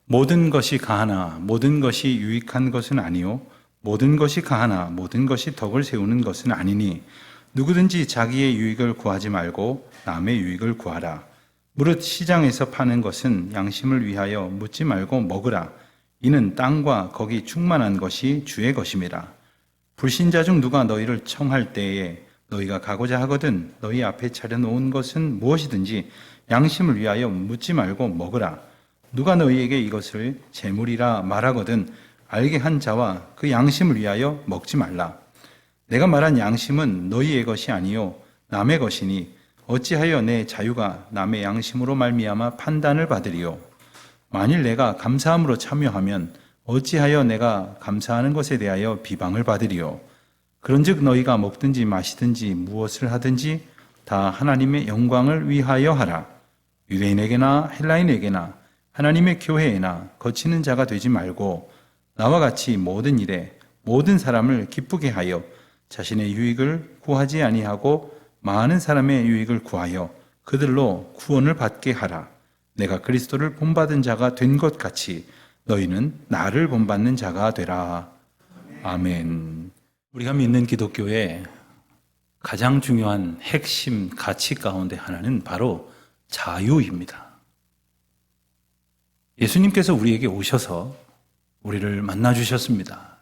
모든 것이 가하나 모든 것이 유익한 것은 아니요 모든 것이 가하나 모든 것이 덕을 세우는 것은 아니니 누구든지 자기의 유익을 구하지 말고 남의 유익을 구하라. 무릇 시장에서 파는 것은 양심을 위하여 묻지 말고 먹으라. 이는 땅과 거기 충만한 것이 주의 것임이라. 불신자 중 누가 너희를 청할 때에 너희가 가고자 하거든 너희 앞에 차려놓은 것은 무엇이든지 양심을 위하여 묻지 말고 먹으라. 누가 너희에게 이것을 재물이라 말하거든 알게 한 자와 그 양심을 위하여 먹지 말라. 내가 말한 양심은 너희의 것이 아니요 남의 것이니 어찌하여 내 자유가 남의 양심으로 말미암아 판단을 받으리요. 만일 내가 감사함으로 참여하면 어찌하여 내가 감사하는 것에 대하여 비방을 받으리요. 그런즉 너희가 먹든지 마시든지 무엇을 하든지 다 하나님의 영광을 위하여 하라. 유대인에게나 헬라인에게나 하나님의 교회에나 거치는 자가 되지 말고 나와 같이 모든 일에 모든 사람을 기쁘게 하여 자신의 유익을 구하지 아니하고 많은 사람의 유익을 구하여 그들로 구원을 받게 하라. 내가 그리스도를 본받은 자가 된 것 같이 너희는 나를 본받는 자가 되라. 아멘. 우리가 믿는 기독교의 가장 중요한 핵심 가치 가운데 하나는 바로 자유입니다. 예수님께서 우리에게 오셔서 우리를 만나주셨습니다.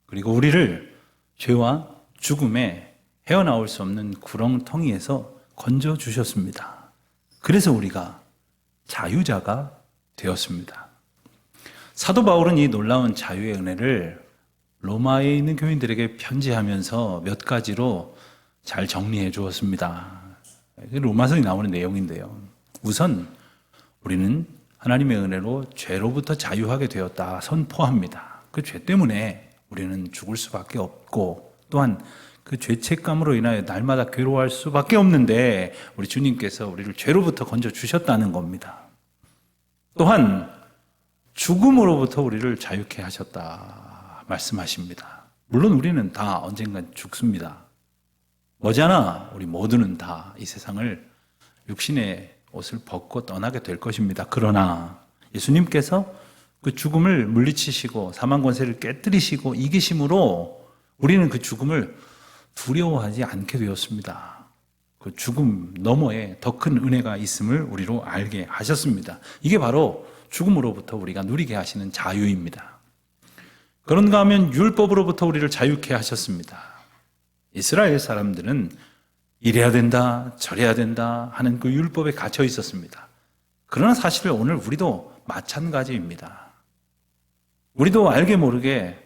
그리고 우리를 죄와 죽음에 헤어나올 수 없는 구렁텅이에서 건져주셨습니다. 그래서 우리가 자유자가 되었습니다. 사도 바울은 이 놀라운 자유의 은혜를 로마에 있는 교인들에게 편지하면서 몇 가지로 잘 정리해 주었습니다. 로마서에 나오는 내용인데요. 우선 우리는 하나님의 은혜로 죄로부터 자유하게 되었다 선포합니다. 그 죄 때문에 우리는 죽을 수밖에 없고 또한 그 죄책감으로 인하여 날마다 괴로워할 수밖에 없는데 우리 주님께서 우리를 죄로부터 건져주셨다는 겁니다. 또한 죽음으로부터 우리를 자유케 하셨다 말씀하십니다. 물론 우리는 다 언젠간 죽습니다. 머지않아 우리 모두는 다 이 세상을 육신의 옷을 벗고 떠나게 될 것입니다. 그러나 예수님께서 그 죽음을 물리치시고 사망 권세를 깨뜨리시고 이기심으로 우리는 그 죽음을 두려워하지 않게 되었습니다. 그 죽음 너머에 더 큰 은혜가 있음을 우리로 알게 하셨습니다. 이게 바로 죽음으로부터 우리가 누리게 하시는 자유입니다. 그런가 하면 율법으로부터 우리를 자유케 하셨습니다. 이스라엘 사람들은 이래야 된다, 저래야 된다 하는 그 율법에 갇혀 있었습니다. 그러나 사실 오늘 우리도 마찬가지입니다. 우리도 알게 모르게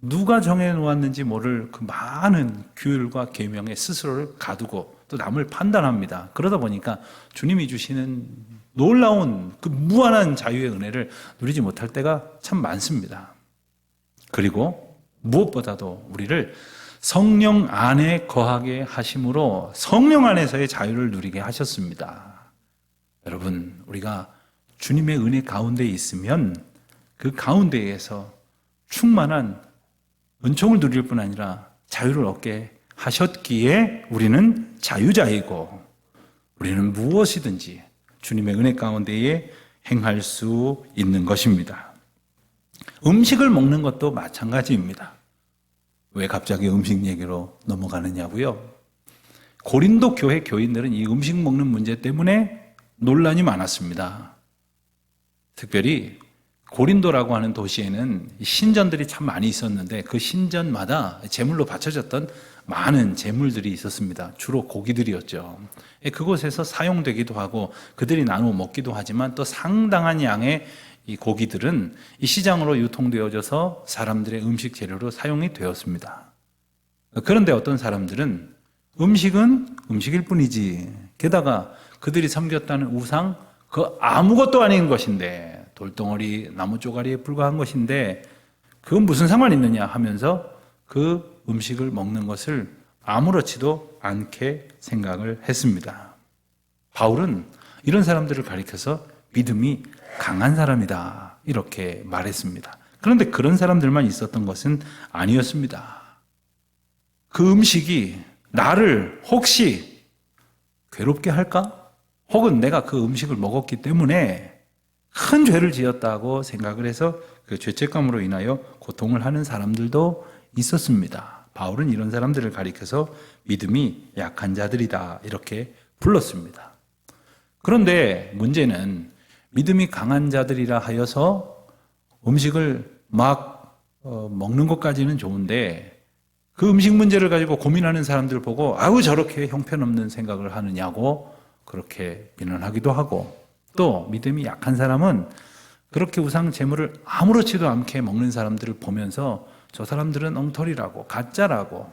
누가 정해놓았는지 모를 그 많은 규율과 계명에 스스로를 가두고 또 남을 판단합니다. 그러다 보니까 주님이 주시는 놀라운 그 무한한 자유의 은혜를 누리지 못할 때가 참 많습니다. 그리고 무엇보다도 우리를 성령 안에 거하게 하심으로 성령 안에서의 자유를 누리게 하셨습니다. 여러분, 우리가 주님의 은혜 가운데 있으면 그 가운데에서 충만한 은총을 누릴 뿐 아니라 자유를 얻게 하셨기에 우리는 자유자이고 우리는 무엇이든지 주님의 은혜 가운데에 행할 수 있는 것입니다. 음식을 먹는 것도 마찬가지입니다. 왜 갑자기 음식 얘기로 넘어가느냐고요? 고린도 교회 교인들은 이 음식 먹는 문제 때문에 논란이 많았습니다. 특별히 고린도라고 하는 도시에는 신전들이 참 많이 있었는데 그 신전마다 제물로 바쳐졌던 많은 제물들이 있었습니다. 주로 고기들이었죠. 그곳에서 사용되기도 하고 그들이 나누어 먹기도 하지만 또 상당한 양의 이 고기들은 이 시장으로 유통되어져서 사람들의 음식 재료로 사용이 되었습니다. 그런데 어떤 사람들은 음식은 음식일 뿐이지 게다가 그들이 섬겼다는 우상 그 아무것도 아닌 것인데 돌덩어리 나무 쪼가리에 불과한 것인데 그건 무슨 상관이 있느냐 하면서 그 음식을 먹는 것을 아무렇지도 않게 생각을 했습니다. 바울은 이런 사람들을 가리켜서 믿음이 강한 사람이다 이렇게 말했습니다. 그런데 그런 사람들만 있었던 것은 아니었습니다. 그 음식이 나를 혹시 괴롭게 할까? 혹은 내가 그 음식을 먹었기 때문에 큰 죄를 지었다고 생각을 해서 그 죄책감으로 인하여 고통을 하는 사람들도 있었습니다. 바울은 이런 사람들을 가리켜서 믿음이 약한 자들이다 이렇게 불렀습니다. 그런데 문제는 믿음이 강한 자들이라 하여서 음식을 막 먹는 것까지는 좋은데 그 음식 문제를 가지고 고민하는 사람들 보고 아우 저렇게 형편없는 생각을 하느냐고 그렇게 비난하기도 하고, 또 믿음이 약한 사람은 그렇게 우상 제물을 아무렇지도 않게 먹는 사람들을 보면서 저 사람들은 엉터리라고 가짜라고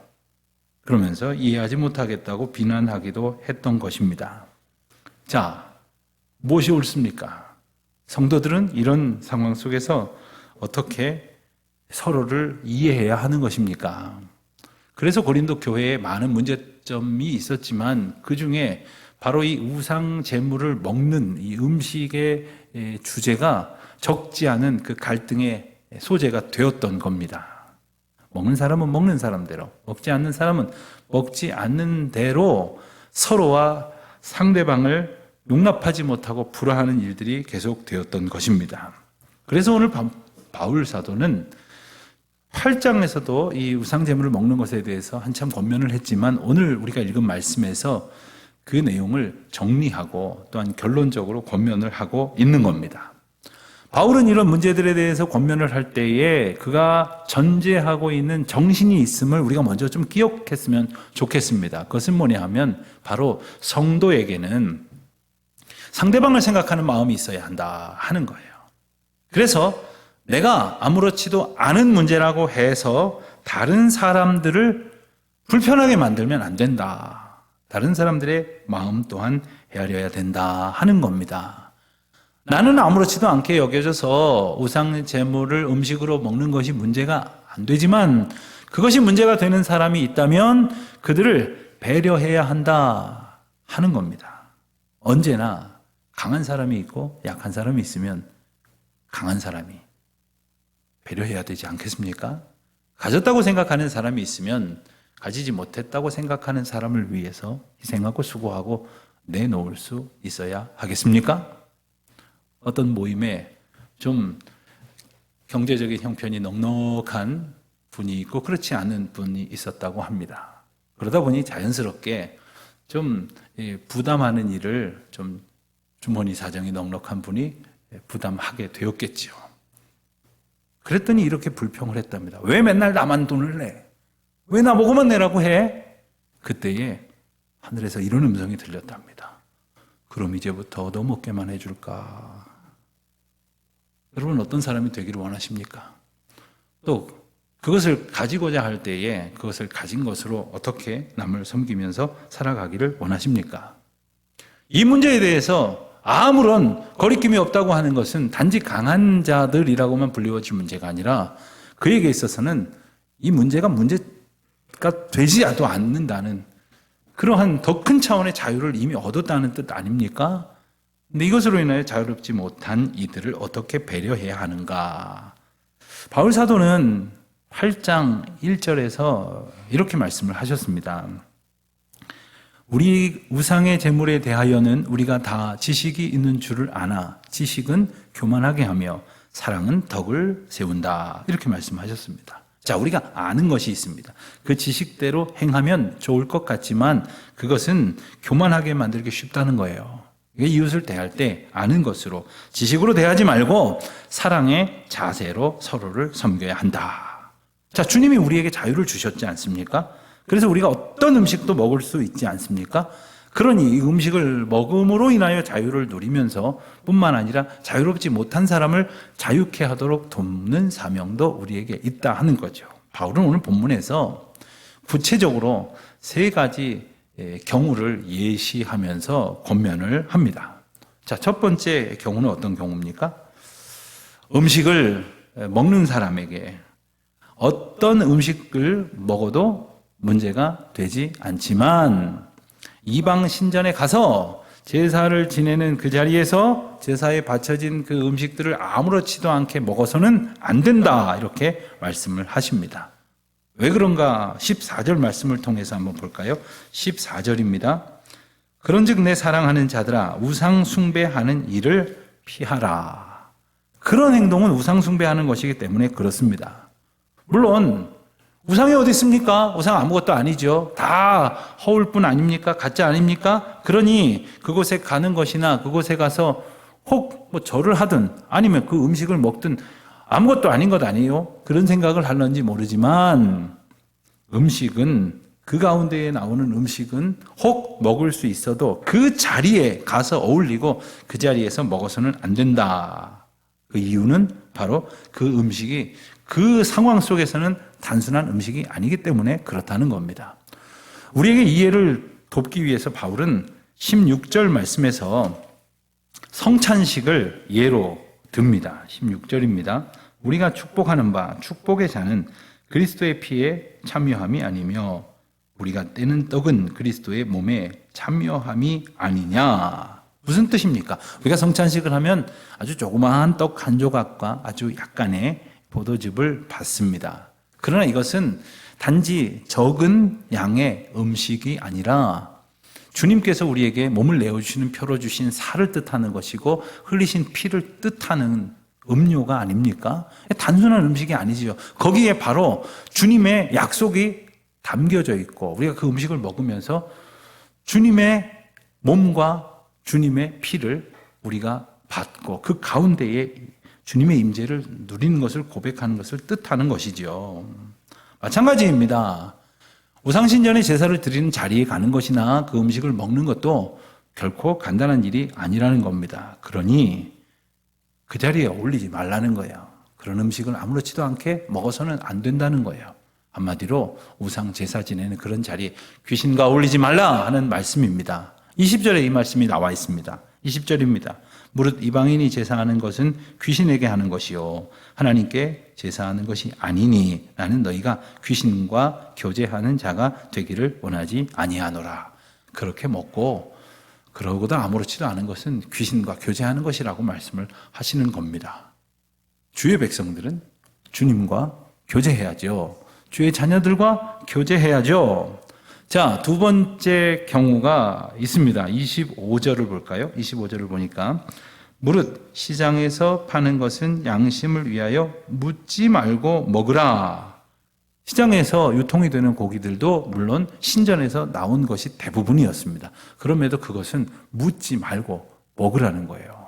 그러면서 이해하지 못하겠다고 비난하기도 했던 것입니다. 자, 무엇이 옳습니까? 성도들은 이런 상황 속에서 어떻게 서로를 이해해야 하는 것입니까? 그래서 고린도 교회에 많은 문제점이 있었지만 그 중에 바로 이 우상 제물을 먹는 이 음식의 주제가 적지 않은 그 갈등의 소재가 되었던 겁니다. 먹는 사람은 먹는 사람대로, 먹지 않는 사람은 먹지 않는 대로 서로와 상대방을 용납하지 못하고 불화하는 일들이 계속되었던 것입니다. 그래서 오늘 바울 사도는 8장에서도 이 우상제물을 먹는 것에 대해서 한참 권면을 했지만 오늘 우리가 읽은 말씀에서 그 내용을 정리하고 또한 결론적으로 권면을 하고 있는 겁니다. 바울은 이런 문제들에 대해서 권면을 할 때에 그가 전제하고 있는 정신이 있음을 우리가 먼저 좀 기억했으면 좋겠습니다. 그것은 뭐냐 하면 바로 성도에게는 상대방을 생각하는 마음이 있어야 한다 하는 거예요. 그래서 내가 아무렇지도 않은 문제라고 해서 다른 사람들을 불편하게 만들면 안 된다. 다른 사람들의 마음 또한 헤아려야 된다 하는 겁니다. 나는 아무렇지도 않게 여겨져서 우상 제물을 음식으로 먹는 것이 문제가 안 되지만 그것이 문제가 되는 사람이 있다면 그들을 배려해야 한다 하는 겁니다. 언제나 강한 사람이 있고 약한 사람이 있으면 강한 사람이 배려해야 되지 않겠습니까? 가졌다고 생각하는 사람이 있으면 가지지 못했다고 생각하는 사람을 위해서 희생하고 수고하고 내놓을 수 있어야 하겠습니까? 어떤 모임에 좀 경제적인 형편이 넉넉한 분이 있고 그렇지 않은 분이 있었다고 합니다. 그러다 보니 자연스럽게 좀 부담하는 일을 좀 주머니 사정이 넉넉한 분이 부담하게 되었겠죠. 그랬더니 이렇게 불평을 했답니다. 왜 맨날 나만 돈을 내? 왜 나보고만 내라고 해? 그때에 하늘에서 이런 음성이 들렸답니다. 그럼 이제부터 얻어먹게만 해줄까? 여러분 어떤 사람이 되기를 원하십니까? 또 그것을 가지고자 할 때에 그것을 가진 것으로 어떻게 남을 섬기면서 살아가기를 원하십니까? 이 문제에 대해서 아무런 거리낌이 없다고 하는 것은 단지 강한 자들이라고만 불리워질 문제가 아니라 그에게 있어서는 이 문제가 되지도 않는다는 그러한 더 큰 차원의 자유를 이미 얻었다는 뜻 아닙니까? 근데 이것으로 인하여 자유롭지 못한 이들을 어떻게 배려해야 하는가? 바울 사도는 8장 1절에서 이렇게 말씀을 하셨습니다. 우리 우상의 제물에 대하여는 우리가 다 지식이 있는 줄을 아나 지식은 교만하게 하며 사랑은 덕을 세운다. 이렇게 말씀하셨습니다. 자, 우리가 아는 것이 있습니다. 그 지식대로 행하면 좋을 것 같지만 그것은 교만하게 만들기 쉽다는 거예요. 이웃을 대할 때 아는 것으로 지식으로 대하지 말고 사랑의 자세로 서로를 섬겨야 한다. 자, 주님이 우리에게 자유를 주셨지 않습니까? 그래서 우리가 어떤 음식도 먹을 수 있지 않습니까? 그러니 이 음식을 먹음으로 인하여 자유를 누리면서 뿐만 아니라 자유롭지 못한 사람을 자유케 하도록 돕는 사명도 우리에게 있다 하는 거죠. 바울은 오늘 본문에서 구체적으로 3가지 경우를 예시하면서 권면을 합니다. 자, 첫 번째 경우는 어떤 경우입니까? 음식을 먹는 사람에게 어떤 음식을 먹어도 문제가 되지 않지만 이방 신전에 가서 제사를 지내는 그 자리에서 제사에 바쳐진 그 음식들을 아무렇지도 않게 먹어서는 안 된다 이렇게 말씀을 하십니다. 왜 그런가 14절 말씀을 통해서 한번 볼까요? 14절입니다. 그런즉 내 사랑하는 자들아 우상 숭배하는 일을 피하라. 그런 행동은 우상 숭배하는 것이기 때문에 그렇습니다. 물론 우상이 어디 있습니까? 우상 아무것도 아니죠. 다 허울 뿐 아닙니까? 가짜 아닙니까? 그러니 그곳에 가는 것이나 그곳에 가서 혹 뭐 절을 하든 아니면 그 음식을 먹든 아무것도 아닌 것 아니에요? 그런 생각을 하는지 모르지만 음식은 그 가운데에 나오는 음식은 혹 먹을 수 있어도 그 자리에 가서 어울리고 그 자리에서 먹어서는 안 된다. 그 이유는 바로 그 음식이 그 상황 속에서는 단순한 음식이 아니기 때문에 그렇다는 겁니다. 우리에게 이해를 돕기 위해서 바울은 16절 말씀에서 성찬식을 예로 듭니다. 16절입니다. 우리가 축복하는 바 축복의 자는 그리스도의 피에 참여함이 아니며 우리가 떼는 떡은 그리스도의 몸에 참여함이 아니냐. 무슨 뜻입니까? 우리가 성찬식을 하면 아주 조그마한 떡 한 조각과 아주 약간의 포도즙을 받습니다. 그러나 이것은 단지 적은 양의 음식이 아니라 주님께서 우리에게 몸을 내어주시는 표로 주신 살을 뜻하는 것이고 흘리신 피를 뜻하는 음료가 아닙니까? 단순한 음식이 아니지요. 거기에 바로 주님의 약속이 담겨져 있고 우리가 그 음식을 먹으면서 주님의 몸과 주님의 피를 우리가 받고 그 가운데에 주님의 임재를 누리는 것을 고백하는 것을 뜻하는 것이죠. 마찬가지입니다. 우상신전에 제사를 드리는 자리에 가는 것이나 그 음식을 먹는 것도 결코 간단한 일이 아니라는 겁니다. 그러니 그 자리에 어울리지 말라는 거예요. 그런 음식을 아무렇지도 않게 먹어서는 안 된다는 거예요. 한마디로 우상 제사 지내는 그런 자리에 귀신과 어울리지 말라 하는 말씀입니다. 20절에 이 말씀이 나와 있습니다. 20절입니다. 무릇 이방인이 제사하는 것은 귀신에게 하는 것이요 하나님께 제사하는 것이 아니니 나는 너희가 귀신과 교제하는 자가 되기를 원하지 아니하노라. 그렇게 먹고 그러고도 아무렇지도 않은 것은 귀신과 교제하는 것이라고 말씀을 하시는 겁니다. 주의 백성들은 주님과 교제해야죠. 주의 자녀들과 교제해야죠. 자, 두 번째 경우가 있습니다. 25절을 볼까요? 25절을 보니까 무릇 시장에서 파는 것은 양심을 위하여 묻지 말고 먹으라. 시장에서 유통이 되는 고기들도 물론 신전에서 나온 것이 대부분이었습니다. 그럼에도 그것은 묻지 말고 먹으라는 거예요.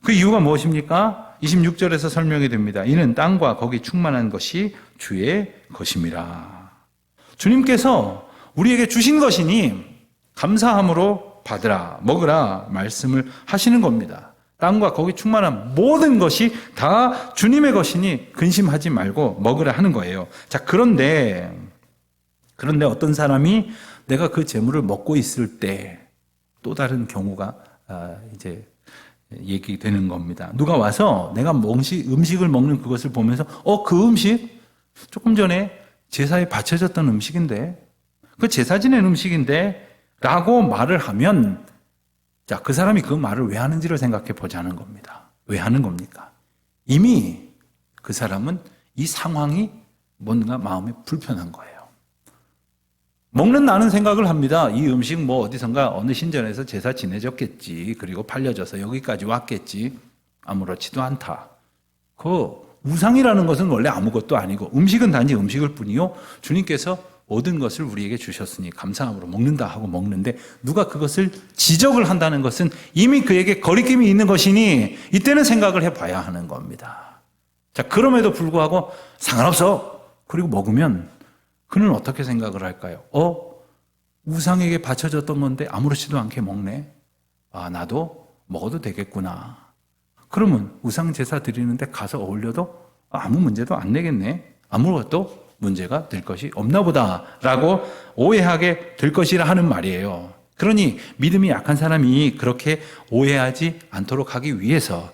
그 이유가 무엇입니까? 26절에서 설명이 됩니다. 이는 땅과 거기 충만한 것이 주의 것임이라. 주님께서 우리에게 주신 것이니 감사함으로 받으라, 먹으라 말씀을 하시는 겁니다. 땅과 거기 충만한 모든 것이 다 주님의 것이니 근심하지 말고 먹으라 하는 거예요. 자, 그런데 어떤 사람이 내가 그 재물을 먹고 있을 때 또 다른 경우가 이제 얘기되는 겁니다. 누가 와서 내가 음식을 먹는 그것을 보면서 그 음식 조금 전에 제사에 바쳐졌던 음식인데 그 제사 지낸 음식인데 라고 말을 하면 자, 그 사람이 그 말을 왜 하는지를 생각해 보자는 겁니다. 왜 하는 겁니까? 이미 그 사람은 이 상황이 뭔가 마음에 불편한 거예요. 먹는 나는 생각을 합니다. 이 음식 뭐 어디선가 어느 신전에서 제사 지내졌겠지. 그리고 팔려져서 여기까지 왔겠지. 아무렇지도 않다. 그 우상이라는 것은 원래 아무것도 아니고 음식은 단지 음식일 뿐이요. 주님께서 모든 것을 우리에게 주셨으니 감사함으로 먹는다 하고 먹는데 누가 그것을 지적을 한다는 것은 이미 그에게 거리낌이 있는 것이니 이때는 생각을 해봐야 하는 겁니다. 자, 그럼에도 불구하고 상관없어. 그리고 먹으면 그는 어떻게 생각을 할까요? 우상에게 바쳐졌던 건데 아무렇지도 않게 먹네. 나도 먹어도 되겠구나. 그러면 우상 제사 드리는데 가서 어울려도 아무 문제도 안 내겠네. 아무것도 문제가 될 것이 없나 보다라고 오해하게 될 것이라 하는 말이에요. 그러니 믿음이 약한 사람이 그렇게 오해하지 않도록 하기 위해서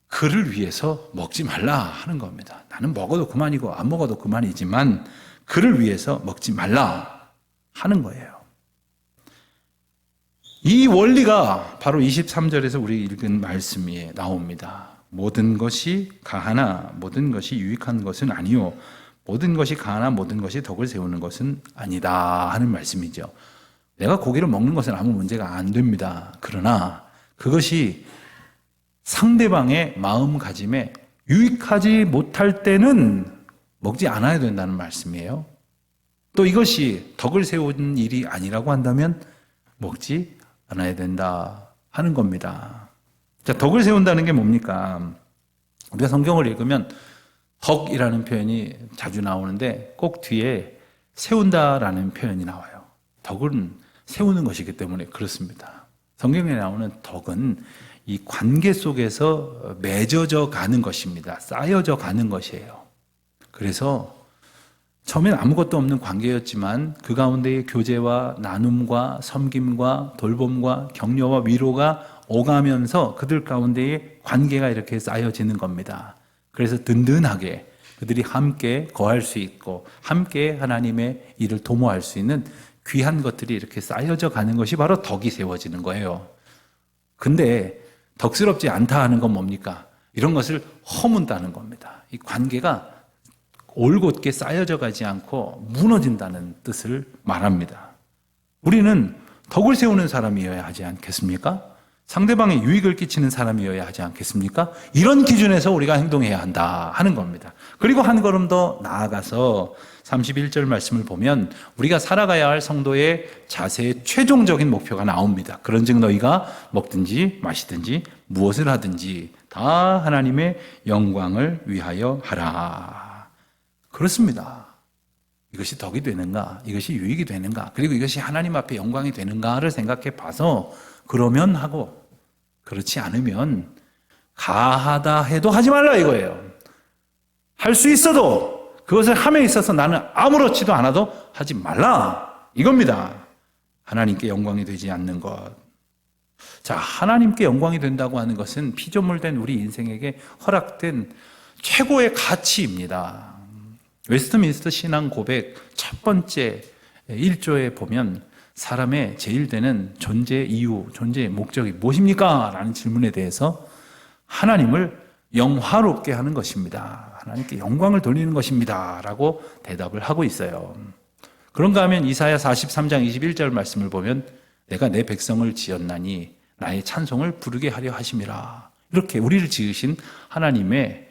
그를 위해서 먹지 말라 하는 겁니다. 나는 먹어도 그만이고 안 먹어도 그만이지만 그를 위해서 먹지 말라 하는 거예요. 이 원리가 바로 23절에서 우리 읽은 말씀에 나옵니다. 모든 것이 가하나 모든 것이 유익한 것은 아니요 모든 것이 가하나 모든 것이 덕을 세우는 것은 아니다 하는 말씀이죠. 내가 고기를 먹는 것은 아무 문제가 안 됩니다. 그러나 그것이 상대방의 마음가짐에 유익하지 못할 때는 먹지 않아야 된다는 말씀이에요. 또 이것이 덕을 세우는 일이 아니라고 한다면 먹지 않아야 된다 하는 겁니다. 자, 덕을 세운다는 게 뭡니까? 우리가 성경을 읽으면 덕이라는 표현이 자주 나오는데 꼭 뒤에 세운다라는 표현이 나와요. 덕은 세우는 것이기 때문에 그렇습니다. 성경에 나오는 덕은 이 관계 속에서 맺어져 가는 것입니다. 쌓여져 가는 것이에요. 그래서 처음엔 아무것도 없는 관계였지만 그 가운데에 교제와 나눔과 섬김과 돌봄과 격려와 위로가 오가면서 그들 가운데에 관계가 이렇게 쌓여지는 겁니다. 그래서 든든하게 그들이 함께 거할 수 있고 함께 하나님의 일을 도모할 수 있는 귀한 것들이 이렇게 쌓여져 가는 것이 바로 덕이 세워지는 거예요. 근데 덕스럽지 않다 하는 건 뭡니까? 이런 것을 허문다는 겁니다. 이 관계가 올곧게 쌓여져 가지 않고 무너진다는 뜻을 말합니다. 우리는 덕을 세우는 사람이어야 하지 않겠습니까? 상대방에 유익을 끼치는 사람이어야 하지 않겠습니까? 이런 기준에서 우리가 행동해야 한다 하는 겁니다. 그리고 한 걸음 더 나아가서 31절 말씀을 보면 우리가 살아가야 할 성도의 자세의 최종적인 목표가 나옵니다. 그런즉 너희가 먹든지 마시든지 무엇을 하든지 다 하나님의 영광을 위하여 하라. 그렇습니다. 이것이 덕이 되는가? 이것이 유익이 되는가? 그리고 이것이 하나님 앞에 영광이 되는가를 생각해 봐서 그러면 하고 그렇지 않으면 가하다 해도 하지 말라 이거예요. 할 수 있어도 그것을 함에 있어서 나는 아무렇지도 않아도 하지 말라 이겁니다. 하나님께 영광이 되지 않는 것. 자, 하나님께 영광이 된다고 하는 것은 피조물된 우리 인생에게 허락된 최고의 가치입니다. 웨스트민스터 신앙 고백 첫 번째 1조에 보면 사람의 제일 되는 존재 이유, 존재의 목적이 무엇입니까? 라는 질문에 대해서 하나님을 영화롭게 하는 것입니다. 하나님께 영광을 돌리는 것입니다. 라고 대답을 하고 있어요. 그런가 하면 이사야 43장 21절 말씀을 보면 내가 내 백성을 지었나니 나의 찬송을 부르게 하려 하심이라. 이렇게 우리를 지으신 하나님의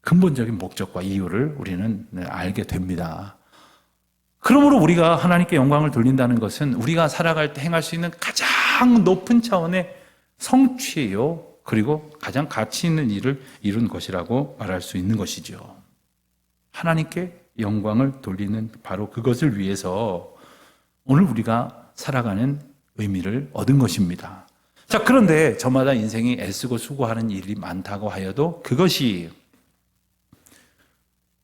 근본적인 목적과 이유를 우리는 알게 됩니다. 그러므로 우리가 하나님께 영광을 돌린다는 것은 우리가 살아갈 때 행할 수 있는 가장 높은 차원의 성취예요. 그리고 가장 가치 있는 일을 이룬 것이라고 말할 수 있는 것이죠. 하나님께 영광을 돌리는 바로 그것을 위해서 오늘 우리가 살아가는 의미를 얻은 것입니다. 자, 그런데 저마다 인생이 애쓰고 수고하는 일이 많다고 하여도 그것이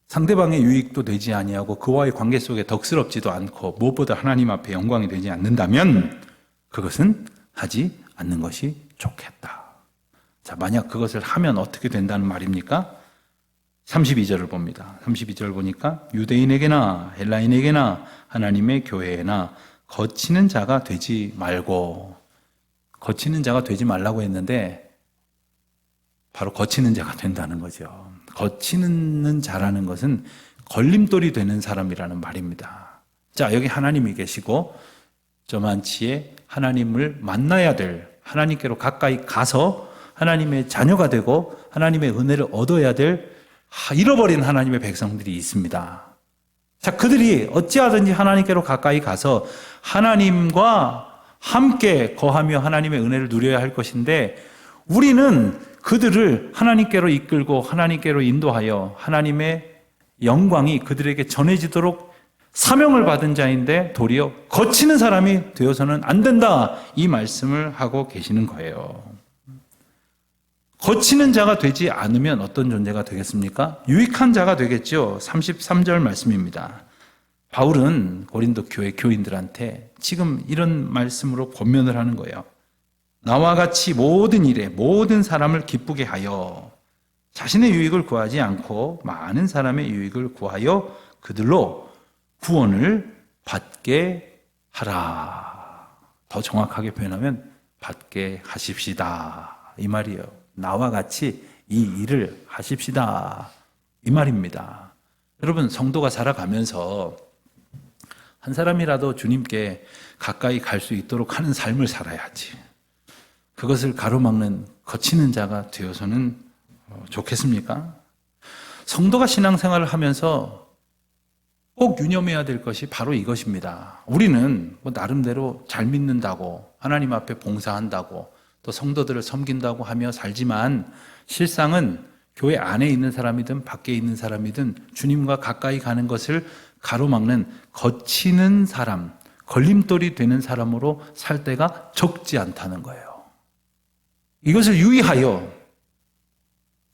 상대방의 유익도 되지 아니하고 그와의 관계 속에 덕스럽지도 않고 무엇보다 하나님 앞에 영광이 되지 않는다면 그것은 하지 않는 것이 좋겠다. 자, 만약 그것을 하면 어떻게 된다는 말입니까? 32절을 봅니다. 32절 보니까 유대인에게나 헬라인에게나 하나님의 교회에나 거치는 자가 되지 말고, 거치는 자가 되지 말라고 했는데 바로 거치는 자가 된다는 거죠. 거치는 자라는 것은 걸림돌이 되는 사람이라는 말입니다. 자, 여기 하나님이 계시고 저만치에 하나님을 만나야 될, 하나님께로 가까이 가서 하나님의 자녀가 되고 하나님의 은혜를 얻어야 될 잃어버린 하나님의 백성들이 있습니다. 자, 그들이 어찌하든지 하나님께로 가까이 가서 하나님과 함께 거하며 하나님의 은혜를 누려야 할 것인데 우리는 그들을 하나님께로 이끌고 하나님께로 인도하여 하나님의 영광이 그들에게 전해지도록 사명을 받은 자인데 도리어 거치는 사람이 되어서는 안 된다. 이 말씀을 하고 계시는 거예요. 거치는 자가 되지 않으면 어떤 존재가 되겠습니까? 유익한 자가 되겠죠. 33절 말씀입니다. 바울은 고린도 교회 교인들한테 지금 이런 말씀으로 권면을 하는 거예요. 나와 같이 모든 일에 모든 사람을 기쁘게 하여 자신의 유익을 구하지 않고 많은 사람의 유익을 구하여 그들로 구원을 받게 하라. 더 정확하게 표현하면 받게 하십시다. 이 말이에요. 나와 같이 이 일을 하십시다. 이 말입니다. 여러분, 성도가 살아가면서 한 사람이라도 주님께 가까이 갈 수 있도록 하는 삶을 살아야지. 그것을 가로막는 거치는 자가 되어서는 좋겠습니까? 성도가 신앙생활을 하면서 꼭 유념해야 될 것이 바로 이것입니다. 우리는 나름대로 잘 믿는다고, 하나님 앞에 봉사한다고, 또 성도들을 섬긴다고 하며 살지만 실상은 교회 안에 있는 사람이든 밖에 있는 사람이든 주님과 가까이 가는 것을 가로막는 거치는 사람, 걸림돌이 되는 사람으로 살 때가 적지 않다는 거예요. 이것을 유의하여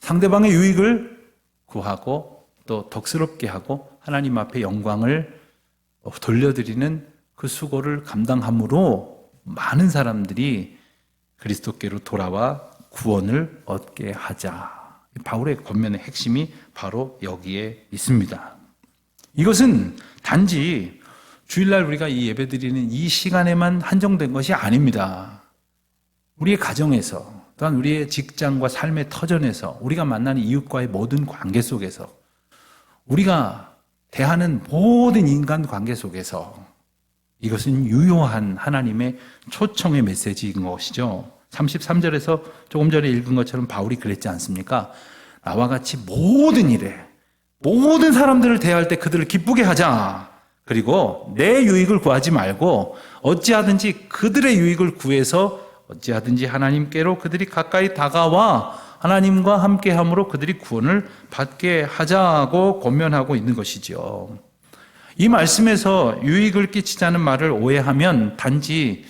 상대방의 유익을 구하고 또 덕스럽게 하고 하나님 앞에 영광을 돌려드리는 그 수고를 감당함으로 많은 사람들이 그리스도께로 돌아와 구원을 얻게 하자. 바울의 권면의 핵심이 바로 여기에 있습니다. 이것은 단지 주일날 우리가 이 예배드리는 이 시간에만 한정된 것이 아닙니다. 우리의 가정에서, 또한 우리의 직장과 삶의 터전에서, 우리가 만나는 이웃과의 모든 관계 속에서, 우리가 대하는 모든 인간 관계 속에서 이것은 유효한 하나님의 초청의 메시지인 것이죠. 33절에서 조금 전에 읽은 것처럼 바울이 그랬지 않습니까? 나와 같이 모든 일에, 모든 사람들을 대할 때 그들을 기쁘게 하자. 그리고 내 유익을 구하지 말고 어찌하든지 그들의 유익을 구해서 어찌하든지 하나님께로 그들이 가까이 다가와 하나님과 함께함으로 그들이 구원을 받게 하자고 권면하고 있는 것이죠. 이 말씀에서 유익을 끼치자는 말을 오해하면 단지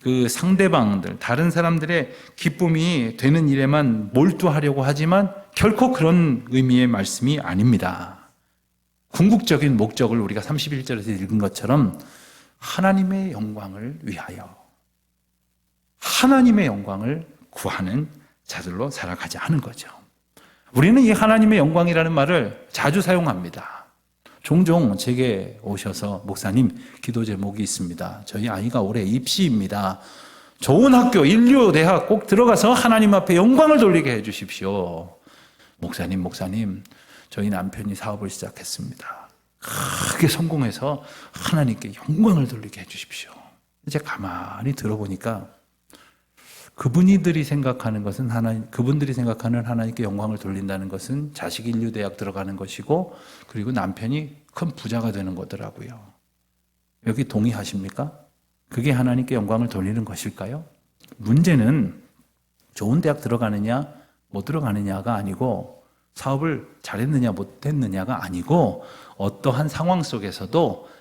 그 상대방들, 다른 사람들의 기쁨이 되는 일에만 몰두하려고 하지만 결코 그런 의미의 말씀이 아닙니다. 궁극적인 목적을 우리가 31절에서 읽은 것처럼 하나님의 영광을 위하여 하나님의 영광을 구하는 자들로 살아가자 하는 거죠. 우리는 이 하나님의 영광이라는 말을 자주 사용합니다. 종종 제게 오셔서 목사님 기도 제목이 있습니다. 저희 아이가 올해 입시입니다. 좋은 학교 인류대학 꼭 들어가서 하나님 앞에 영광을 돌리게 해 주십시오. 목사님 저희 남편이 사업을 시작했습니다. 크게 성공해서 하나님께 영광을 돌리게 해 주십시오. 이제 가만히 들어보니까 그분들이 생각하는 하나님께 영광을 돌린다는 것은 자식이 인류대학 들어가는 것이고 그리고 남편이 큰 부자가 되는 거더라고요. 여기 동의하십니까? 그게 하나님께 영광을 돌리는 것일까요? 문제는 좋은 대학 들어가느냐 못 들어가느냐가 아니고 사업을 잘했느냐 못했느냐가 아니고 어떠한 상황 속에서도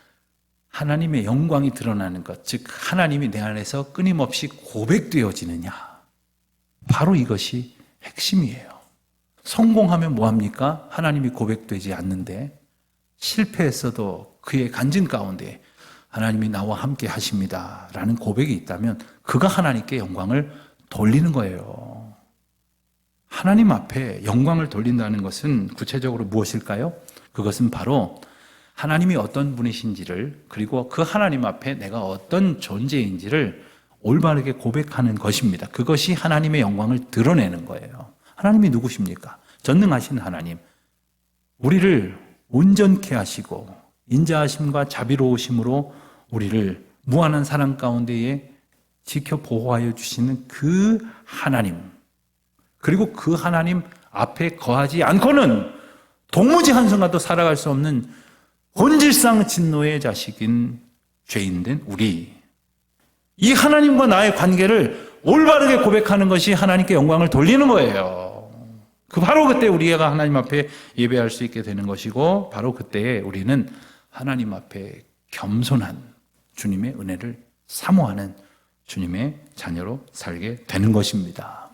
하나님의 영광이 드러나는 것, 즉 하나님이 내 안에서 끊임없이 고백되어지느냐, 바로 이것이 핵심이에요. 성공하면 뭐합니까? 하나님이 고백되지 않는데 실패했어도 그의 간증 가운데 하나님이 나와 함께 하십니다 라는 고백이 있다면 그가 하나님께 영광을 돌리는 거예요. 하나님 앞에 영광을 돌린다는 것은 구체적으로 무엇일까요? 그것은 바로 하나님이 어떤 분이신지를, 그리고 그 하나님 앞에 내가 어떤 존재인지를 올바르게 고백하는 것입니다. 그것이 하나님의 영광을 드러내는 거예요. 하나님이 누구십니까? 전능하신 하나님, 우리를 온전케 하시고 인자하심과 자비로우심으로 우리를 무한한 사랑 가운데에 지켜 보호하여 주시는 그 하나님, 그리고 그 하나님 앞에 거하지 않고는 도무지 한순간도 살아갈 수 없는 본질상 진노의 자식인 죄인된 우리, 이 하나님과 나의 관계를 올바르게 고백하는 것이 하나님께 영광을 돌리는 거예요. 바로 그때 우리가 하나님 앞에 예배할 수 있게 되는 것이고, 바로 그때 우리는 하나님 앞에 겸손한 주님의 은혜를 사모하는 주님의 자녀로 살게 되는 것입니다.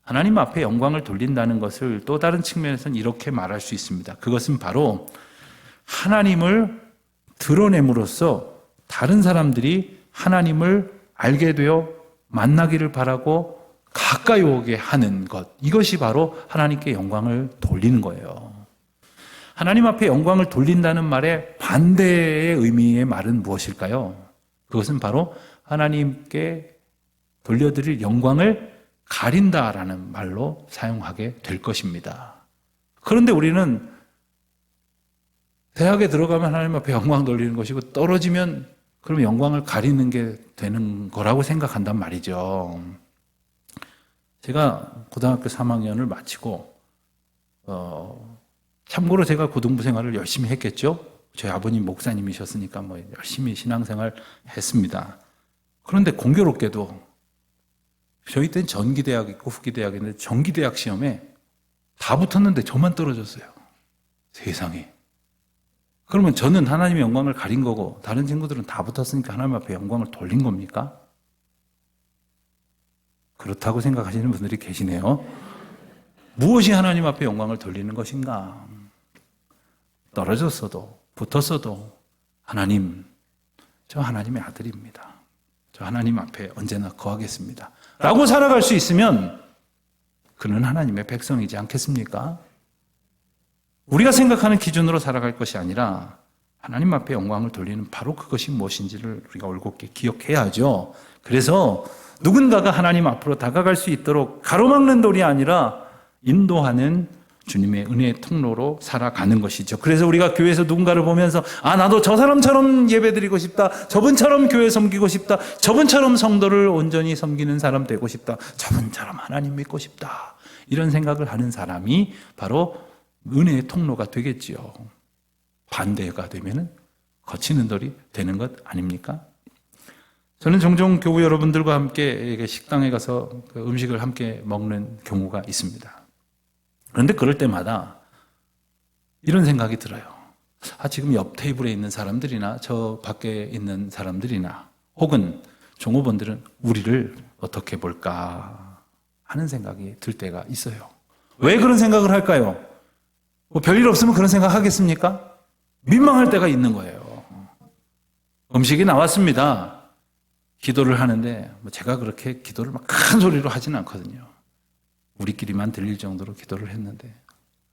하나님 앞에 영광을 돌린다는 것을 또 다른 측면에서는 이렇게 말할 수 있습니다. 그것은 바로 하나님을 드러냄으로써 다른 사람들이 하나님을 알게 되어 만나기를 바라고 가까이 오게 하는 것, 이것이 바로 하나님께 영광을 돌리는 거예요. 하나님 앞에 영광을 돌린다는 말의 반대의 의미의 말은 무엇일까요? 그것은 바로 하나님께 돌려드릴 영광을 가린다라는 말로 사용하게 될 것입니다. 그런데 우리는 대학에 들어가면 하나님 앞에 영광 돌리는 것이고 떨어지면 그럼 영광을 가리는 게 되는 거라고 생각한단 말이죠. 제가 고등학교 3학년을 마치고 참고로 제가 고등부 생활을 열심히 했겠죠. 저희 아버님 목사님이셨으니까 뭐 열심히 신앙생활 했습니다. 그런데 공교롭게도 저희 때는 전기대학 있고 후기대학 있는데 전기대학 시험에 다 붙었는데 저만 떨어졌어요. 세상에. 그러면 저는 하나님의 영광을 가린 거고 다른 친구들은 다 붙었으니까 하나님 앞에 영광을 돌린 겁니까? 그렇다고 생각하시는 분들이 계시네요. 무엇이 하나님 앞에 영광을 돌리는 것인가? 떨어졌어도 붙었어도 하나님, 저 하나님의 아들입니다. 저 하나님 앞에 언제나 거하겠습니다. 라고 살아갈 수 있으면 그는 하나님의 백성이지 않겠습니까? 우리가 생각하는 기준으로 살아갈 것이 아니라 하나님 앞에 영광을 돌리는 바로 그것이 무엇인지를 우리가 올곧게 기억해야죠. 그래서 누군가가 하나님 앞으로 다가갈 수 있도록 가로막는 돌이 아니라 인도하는 주님의 은혜의 통로로 살아가는 것이죠. 그래서 우리가 교회에서 누군가를 보면서 나도 저 사람처럼 예배드리고 싶다. 저분처럼 교회 섬기고 싶다. 저분처럼 성도를 온전히 섬기는 사람 되고 싶다. 저분처럼 하나님 믿고 싶다. 이런 생각을 하는 사람이 바로 은혜의 통로가 되겠지요. 반대가 되면은 거치는 돌이 되는 것 아닙니까? 저는 종종 교우 여러분들과 함께 식당에 가서 음식을 함께 먹는 경우가 있습니다. 그런데 그럴 때마다 이런 생각이 들어요. 지금 옆 테이블에 있는 사람들이나 저 밖에 있는 사람들이나 혹은 종업원들은 우리를 어떻게 볼까 하는 생각이 들 때가 있어요. 왜 그런 생각을 할까요? 별일 없으면 그런 생각 하겠습니까? 민망할 때가 있는 거예요. 음식이 나왔습니다. 기도를 하는데 제가 그렇게 기도를 막 큰 소리로 하지는 않거든요. 우리끼리만 들릴 정도로 기도를 했는데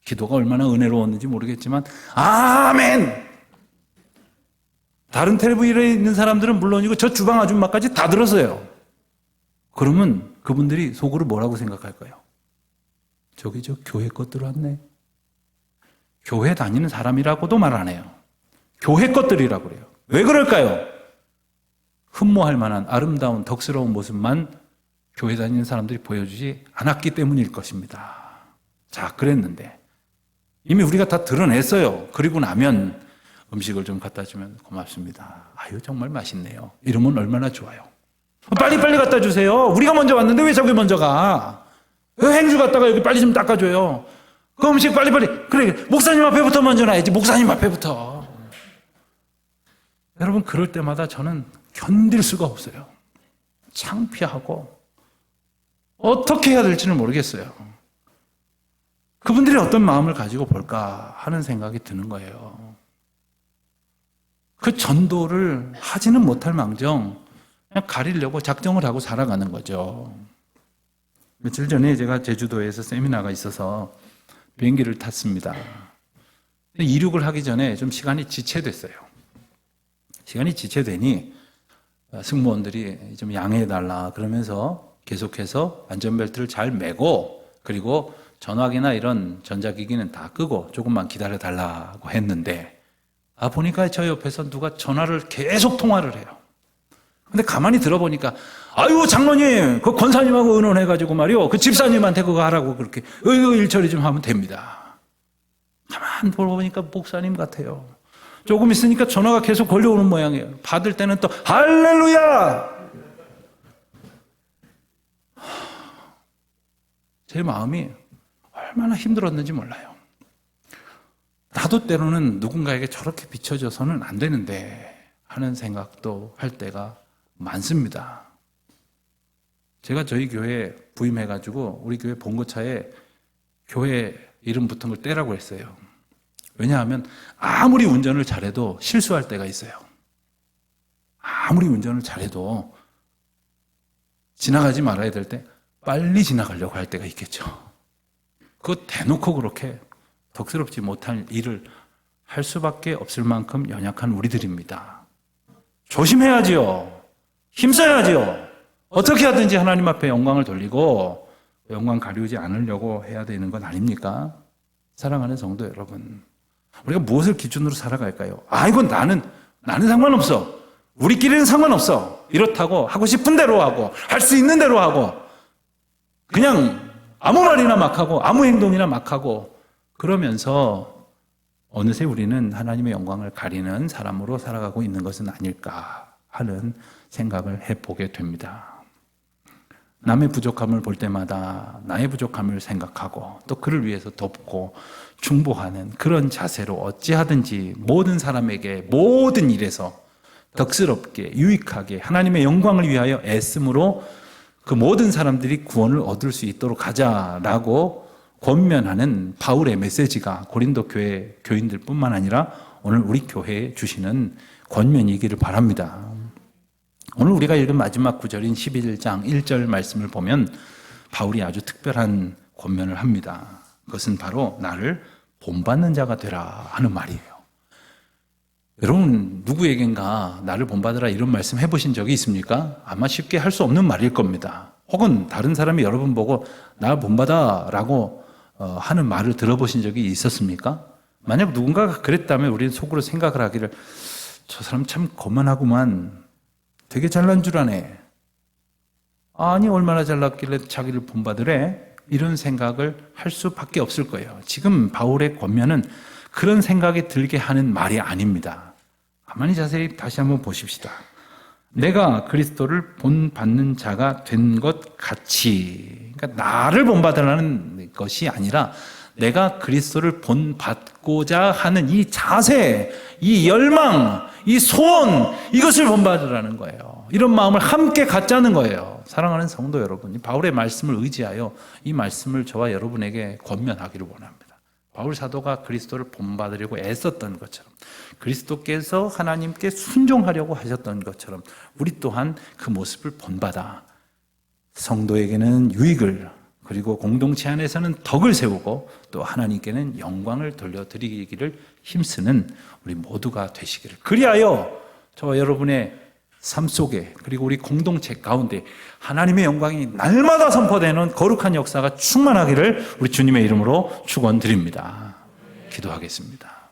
기도가 얼마나 은혜로웠는지 모르겠지만 아멘! 다른 텔레비전에 있는 사람들은 물론이고 저 주방 아줌마까지 다 들었어요. 그러면 그분들이 속으로 뭐라고 생각할까요? 저기 저 교회 것 들어왔네. 교회 다니는 사람이라고도 말 안 해요. 교회 것들이라고 그래요. 왜 그럴까요? 흠모할 만한 아름다운 덕스러운 모습만 교회 다니는 사람들이 보여주지 않았기 때문일 것입니다. 자, 그랬는데 이미 우리가 다 드러냈어요. 그리고 나면 음식을 좀 갖다 주면 고맙습니다. 아유, 정말 맛있네요. 이러면 얼마나 좋아요. 빨리빨리 갖다 주세요. 우리가 먼저 왔는데 왜 저기 먼저 가? 왜 행주 갖다가 여기 빨리 좀 닦아줘요. 그 음식 빨리빨리. 그래, 목사님 앞에부터 먼저 놔야지. 목사님 앞에부터. 여러분, 그럴 때마다 저는 견딜 수가 없어요. 창피하고 어떻게 해야 될지는 모르겠어요. 그분들이 어떤 마음을 가지고 볼까 하는 생각이 드는 거예요. 그 전도를 하지는 못할 망정 그냥 가리려고 작정을 하고 살아가는 거죠. 며칠 전에 제가 제주도에서 세미나가 있어서 비행기를 탔습니다. 이륙을 하기 전에 좀 시간이 지체됐어요. 시간이 지체되니 승무원들이 좀 양해해달라 그러면서 계속해서 안전벨트를 잘 매고 그리고 전화기나 이런 전자기기는 다 끄고 조금만 기다려달라고 했는데 보니까 저 옆에서 누가 전화를 계속 통화를 해요. 근데 가만히 들어보니까 아유 장로님 그 권사님하고 의논해가지고 말이요 그 집사님한테 그거 하라고 그렇게 일 처리 좀 하면 됩니다. 가만 보니까 목사님 같아요. 조금 있으니까 전화가 계속 걸려오는 모양이에요. 받을 때는 또 할렐루야! 제 마음이 얼마나 힘들었는지 몰라요. 나도 때로는 누군가에게 저렇게 비춰져서는 안 되는데 하는 생각도 할 때가 많습니다. 제가 저희 교회에 부임해가지고 우리 교회 본거차에 교회 이름 붙은 걸 떼라고 했어요. 왜냐하면 아무리 운전을 잘해도 실수할 때가 있어요. 아무리 운전을 잘해도 지나가지 말아야 될 때 빨리 지나가려고 할 때가 있겠죠. 그거 대놓고 그렇게 덕스럽지 못할 일을 할 수밖에 없을 만큼 연약한 우리들입니다. 조심해야지요. 힘써야지요. 어떻게 하든지 하나님 앞에 영광을 돌리고 영광 가리우지 않으려고 해야 되는 건 아닙니까? 사랑하는 성도 여러분, 우리가 무엇을 기준으로 살아갈까요? 이건 나는 상관없어. 우리끼리는 상관없어. 이렇다고 하고 싶은 대로 하고 할 수 있는 대로 하고 그냥 아무 말이나 막 하고 아무 행동이나 막 하고 그러면서 어느새 우리는 하나님의 영광을 가리는 사람으로 살아가고 있는 것은 아닐까 하는 생각을 해보게 됩니다. 남의 부족함을 볼 때마다 나의 부족함을 생각하고 또 그를 위해서 돕고 중보하는 그런 자세로 어찌하든지 모든 사람에게 모든 일에서 덕스럽게 유익하게 하나님의 영광을 위하여 애씀으로 그 모든 사람들이 구원을 얻을 수 있도록 하자라고 권면하는 바울의 메시지가 고린도 교회 교인들뿐만 아니라 오늘 우리 교회에 주시는 권면이기를 바랍니다. 오늘 우리가 읽은 마지막 구절인 11장 1절 말씀을 보면 바울이 아주 특별한 권면을 합니다. 그것은 바로 나를 본받는 자가 되라 하는 말이에요. 여러분 누구에겐가 나를 본받으라 이런 말씀 해보신 적이 있습니까? 아마 쉽게 할 수 없는 말일 겁니다. 혹은 다른 사람이 여러분 보고 나 본받아 라고 하는 말을 들어보신 적이 있었습니까? 만약 누군가가 그랬다면 우리는 속으로 생각을 하기를 저 사람 참 거만하구만, 되게 잘난 줄 아네, 아니 얼마나 잘났길래 자기를 본받으래, 이런 생각을 할 수밖에 없을 거예요. 지금 바울의 권면은 그런 생각이 들게 하는 말이 아닙니다. 가만히 자세히 다시 한번 보십시다. 내가 그리스도를 본받는 자가 된 것 같이, 그러니까 나를 본받으라는 것이 아니라 내가 그리스도를 본받고자 하는 이 자세, 이 열망, 이 소원, 이것을 본받으라는 거예요. 이런 마음을 함께 갖자는 거예요. 사랑하는 성도 여러분, 바울의 말씀을 의지하여 이 말씀을 저와 여러분에게 권면하기를 원합니다. 바울 사도가 그리스도를 본받으려고 애썼던 것처럼, 그리스도께서 하나님께 순종하려고 하셨던 것처럼 우리 또한 그 모습을 본받아 성도에게는 유익을, 그리고 공동체 안에서는 덕을 세우고 또 하나님께는 영광을 돌려드리기를 힘쓰는 우리 모두가 되시기를, 그리하여 저와 여러분의 삶 속에 그리고 우리 공동체 가운데 하나님의 영광이 날마다 선포되는 거룩한 역사가 충만하기를 우리 주님의 이름으로 축원드립니다. 기도하겠습니다.